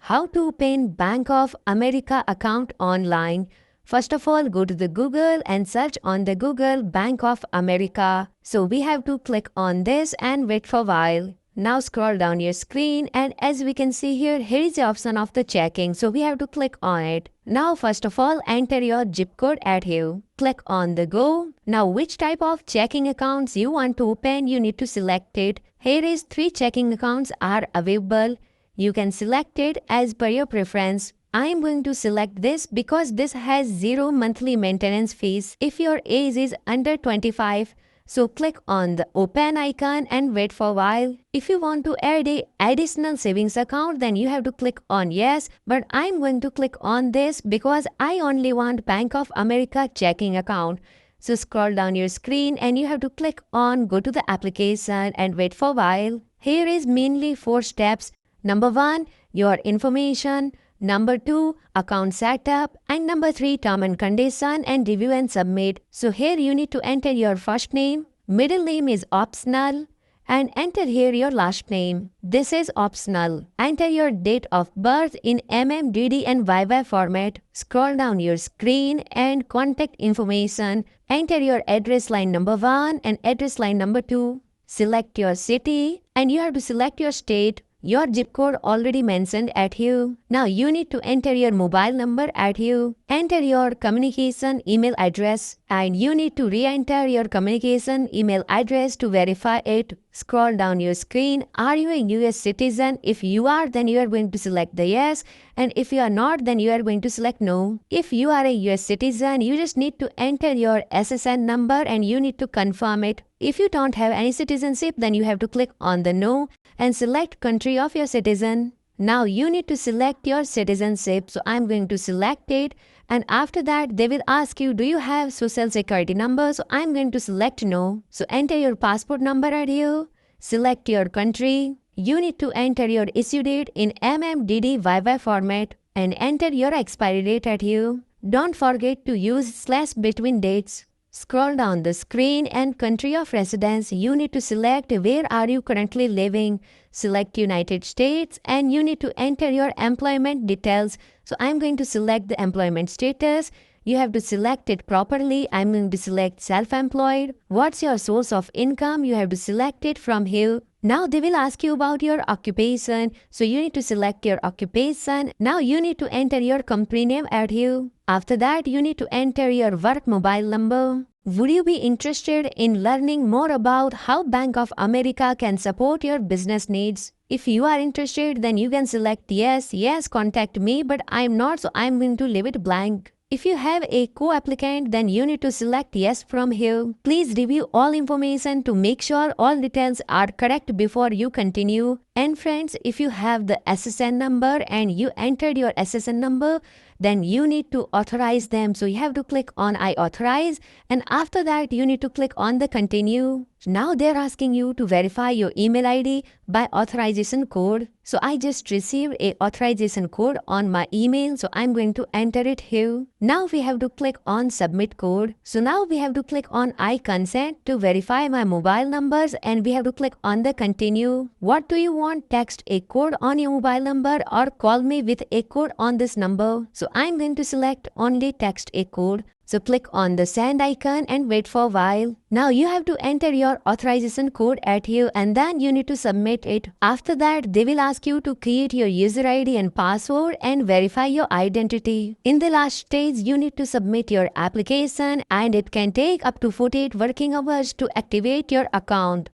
How to open Bank of America account online. First of all, go to the Google and search on the Google Bank of America. So we have to click on this and wait for a while. Now scroll down your screen and as we can see here is the option of the checking. So we have to click on it. Now first of all, enter your zip code at here. Click on the go. Now which type of checking accounts you want to open, you need to select it. Here is 3 checking accounts are available. You can select it as per your preference. I am going to select this because this has 0 monthly maintenance fees if your age is under 25. So click on the open icon and wait for a while. If you want to add a additional savings account, then you have to click on yes, but I'm going to click on this because I only want Bank of America checking account. So scroll down your screen and you have to click on go to the application and wait for a while. Here is mainly 4 steps. Number 1, your information. Number 2, account setup. And number 3, term and condition and review and submit. So here you need to enter your first name. Middle name is optional. And enter here your last name. This is optional. Enter your date of birth in DD and YY format. Scroll down your screen and contact information. Enter your address line number 1 and address line number 2. Select your city and you have to select your state. Your zip code already mentioned at here. Now you need to enter your mobile number at here. Enter your communication email address and you need to re-enter your communication email address to verify it. Scroll down your screen. Are you a US citizen? If you are, then you are going to select the yes, and if you are not, then you are going to select no. If you are a US citizen, you just need to enter your SSN number and you need to confirm it. If you don't have any citizenship, then you have to click on the no and select country of your citizen. Now you need to select your citizenship. So I'm going to select it. And after that, they will ask you, do you have social security number? So I'm going to select no. So enter your passport number at here. Select your country. You need to enter your issue date in DD YY format and enter your expiry date at here. Don't forget to use slash between dates. Scroll down the screen and country of residence. You need to select where are you currently living. Select United States and you need to enter your employment details. So I'm going to select the employment status. You have to select it properly. I'm going to select self-employed. What's your source of income? You have to select it from here. Now they will ask you about your occupation. So you need to select your occupation. Now you need to enter your company name at here. After that, you need to enter your work mobile number. Would you be interested in learning more about how Bank of America can support your business needs? If you are interested, then you can select yes, contact me, but I'm not, so I'm going to leave it blank. If you have a co-applicant, then you need to select yes from here. Please review all information to make sure all details are correct before you continue. And friends, if you have the SSN number and you entered your SSN number, then you need to authorize them. So you have to click on I authorize and after that you need to click on the continue. Now they're asking you to verify your email ID by authorization code. So I just received a authorization code on my email. So I'm going to enter it here. Now we have to click on submit code. So now we have to click on I consent to verify my mobile numbers and we have to click on the continue. What do you want? Text a code on your mobile number or call me with a code on this number. So I'm going to select only text a code. So click on the send icon and wait for a while. Now you have to enter your authorization code at here and then you need to submit it. After that, they will ask you to create your user ID and password and verify your identity. In the last stage, you need to submit your application and it can take up to 48 working hours to activate your account.